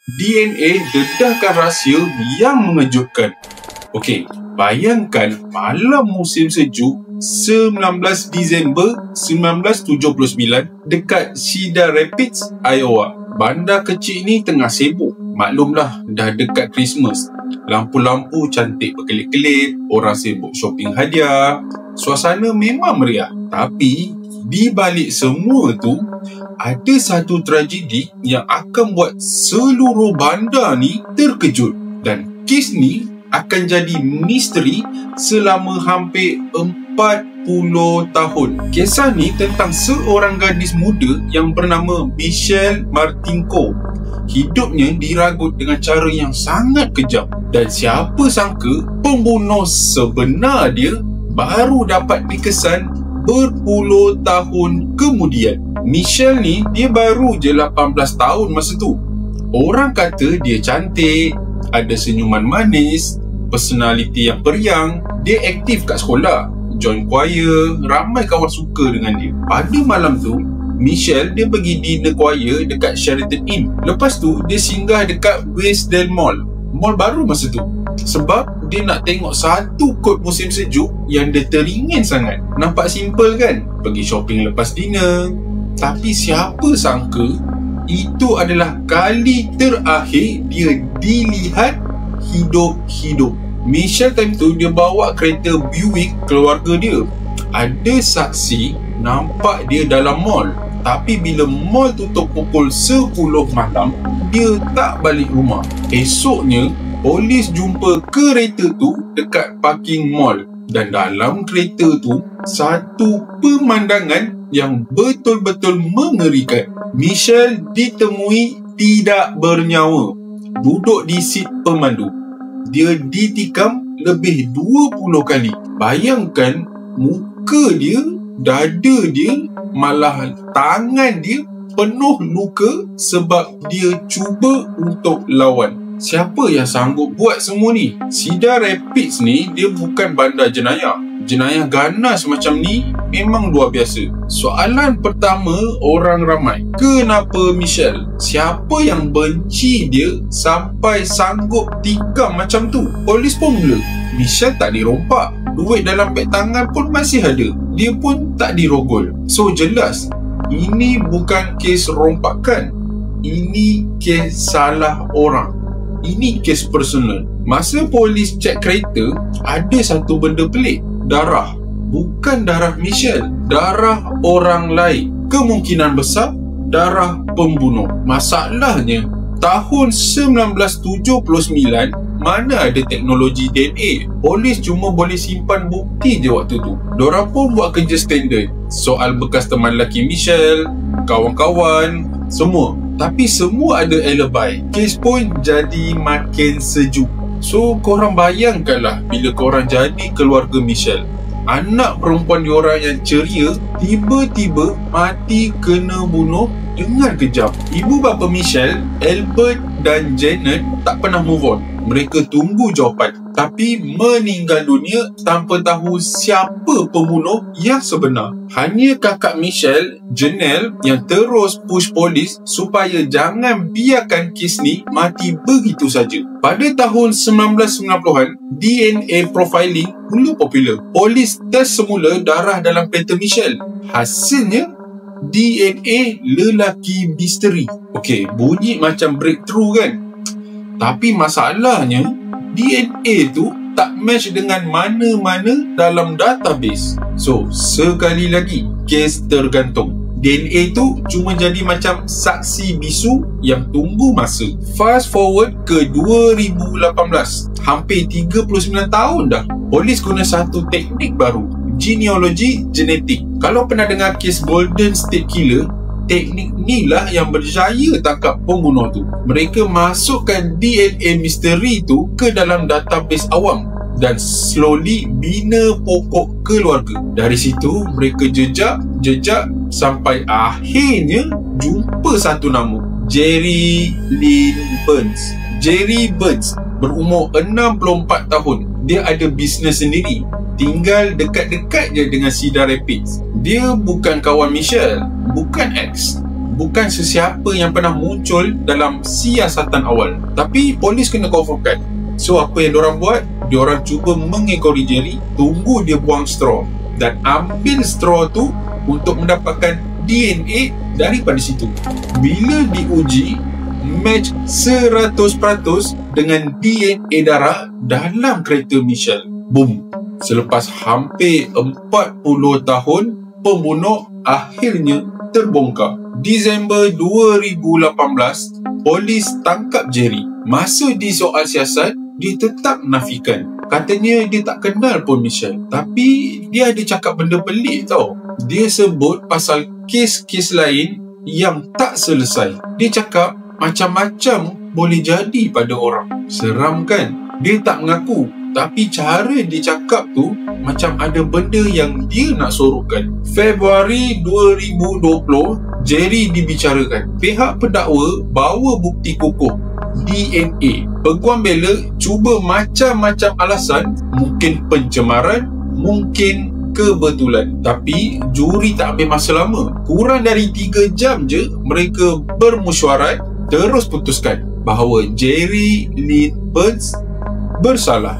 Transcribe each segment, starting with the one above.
DNA dedahkan rahsia yang mengejutkan. Okey, bayangkan malam musim sejuk 19 Disember 1979 dekat Cedar Rapids, Iowa. Bandar kecil ni tengah sibuk. Maklumlah, dah dekat Christmas. Lampu-lampu cantik berkelip-kelip, orang sibuk shopping hadiah. Suasana memang meriah. Tapi di balik semua tu, ada satu tragedi yang akan buat seluruh bandar ni terkejut. Dan kes ni akan jadi misteri selama hampir 40 tahun. Kisah ni tentang seorang gadis muda yang bernama Michelle Martinko. Hidupnya diragut dengan cara yang sangat kejam. Dan siapa sangka pembunuh sebenar dia baru dapat dikesan berpuluh tahun kemudian. Michelle ni dia baru je 18 tahun masa tu. Orang kata dia cantik, ada senyuman manis, personaliti yang periang. Dia aktif kat sekolah, join choir, ramai kawan suka dengan dia. Pada malam tu, Michelle dia pergi dinner choir dekat Sheraton Inn. Lepas tu dia singgah dekat Westdale Mall baru masa tu. Sebab dia nak tengok satu kod musim sejuk yang dia teringin sangat. Nampak simple kan? Pergi shopping lepas dinner. Tapi siapa sangka itu adalah kali terakhir dia dilihat hidup-hidup. Michelle time tu dia bawa kereta Buick keluarga dia. Ada saksi nampak dia dalam mall. Tapi bila mall tutup pukul 10 malam, dia tak balik rumah. Esoknya, polis jumpa kereta tu dekat parking mall. Dan dalam kereta tu, satu pemandangan yang betul-betul mengerikan. Michelle ditemui tidak bernyawa, duduk di seat pemandu. Dia ditikam lebih 20 kali. Bayangkan muka dia, dada dia, malah tangan dia penuh luka sebab dia cuba untuk lawan. Siapa yang sanggup buat semua ni? Cedar Rapids ni dia bukan bandar jenayah. Jenayah ganas macam ni memang luar biasa. Soalan pertama orang ramai, kenapa Michelle? Siapa yang benci dia sampai sanggup tikam macam tu? Polis pun mula. Michelle tak dirompak, duit dalam beg tangan pun masih ada. Dia pun tak dirogol. So jelas, ini bukan kes rompakan. Ini kes salah orang. Ini kes personal. Masa polis cek kereta, ada satu benda pelik. Darah. Bukan darah Michelle, darah orang lain. Kemungkinan besar darah pembunuh. Masalahnya, tahun 1979 mana ada teknologi DNA. Polis cuma boleh simpan bukti je waktu tu. Diorang pun buat kerja standard. Soal bekas teman lelaki Michelle, kawan-kawan, semua. Tapi semua ada alibi. Kes pun jadi makin sejuk. So korang bayangkanlah bila korang jadi keluarga Michelle. Anak perempuan diorang yang ceria tiba-tiba mati kena bunuh dengan kejam. Ibu bapa Michelle, Albert dan Janet tak pernah move on. Mereka tunggu jawapan, tapi meninggal dunia tanpa tahu siapa pembunuh yang sebenar. Hanya kakak Michelle, Janelle, yang terus push polis supaya jangan biarkan kes ni mati begitu saja. Pada tahun 1990-an, DNA profiling mula popular. Polis test semula darah dalam kereta Michelle. Hasilnya DNA lelaki misteri. Okey, bunyi macam breakthrough kan? Tapi masalahnya, DNA tu tak match dengan mana-mana dalam database. So, sekali lagi, kes tergantung. DNA tu cuma jadi macam saksi bisu yang tunggu masa. Fast forward ke 2018. Hampir 39 tahun dah. Polis guna satu teknik baru, genealogi genetik. Kalau pernah dengar kes Golden State Killer, teknik ni lah yang berjaya tangkap pembunuh tu. Mereka masukkan DNA misteri tu ke dalam database awam dan slowly bina pokok keluarga. Dari situ mereka jejak sampai akhirnya jumpa satu nama, Jerry Lynn Burns. Jerry Burns berumur 64 tahun. Dia ada bisnes sendiri, tinggal dekat-dekat je dengan Cedar Rapids. Dia bukan kawan Michelle, bukan ex. bukan sesiapa yang pernah muncul dalam siasatan awal. Tapi polis kena confirmkan. So apa yang diorang buat? Diorang cuba mengekori Jerry, tunggu dia buang straw dan ambil straw tu untuk mendapatkan DNA daripada situ. Bila diuji, match 100% dengan DNA darah dalam kereta Michelle. Boom. Selepas hampir 40 tahun, pembunuh akhirnya terbongkar. Disember 2018, polis tangkap Jerry. Masa disoal siasat, dia tetap menafikan. Katanya dia tak kenal pun Michelle. Tapi dia ada cakap benda pelik tau. Dia sebut pasal kes-kes lain yang tak selesai. Dia cakap macam-macam boleh jadi pada orang. Seram kan? Dia tak mengaku. Tapi cara dia cakap tu macam ada benda yang dia nak sorokkan. Februari 2020, Jerry dibicarakan. Pihak pendakwa bawa bukti kukuh, DNA. Peguam bela cuba macam-macam alasan. Mungkin pencemaran, mungkin kebetulan. Tapi juri tak ambil masa lama. Kurang dari 3 jam je mereka bermesyuarat, terus putuskan bahawa Jerry Lynn Burns bersalah.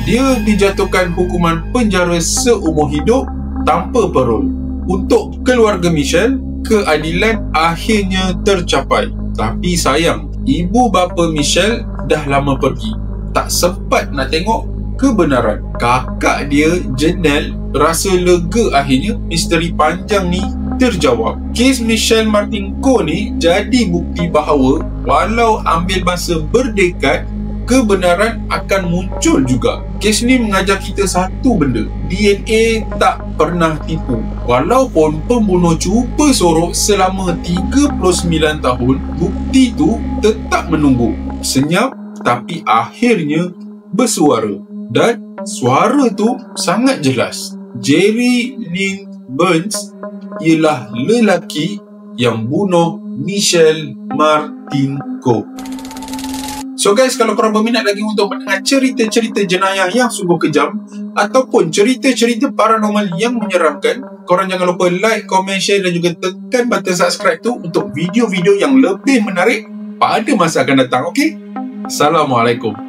Dia dijatuhkan hukuman penjara seumur hidup tanpa parol. Untuk keluarga Michelle, keadilan akhirnya tercapai. Tapi sayang, ibu bapa Michelle dah lama pergi. Tak sempat nak tengok kebenaran. Kakak dia, Janelle, rasa lega akhirnya misteri panjang ni terjawab. Kes Michelle Martinko ni jadi bukti bahawa walau ambil masa berdekad, kebenaran akan muncul juga. Kes ni mengajar kita satu benda. DNA tak pernah tipu. Walaupun pembunuh cuba sorok selama 39 tahun, bukti tu tetap menunggu. Senyap tapi akhirnya bersuara. Dan suara tu sangat jelas. Jerry Lynn Burns ialah lelaki yang bunuh Michelle Martinko. So guys, kalau korang berminat lagi untuk mendengar cerita-cerita jenayah yang sungguh kejam ataupun cerita-cerita paranormal yang menyeramkan, korang jangan lupa like, komen, share dan juga tekan button subscribe tu untuk video-video yang lebih menarik pada masa akan datang. Okay? Assalamualaikum.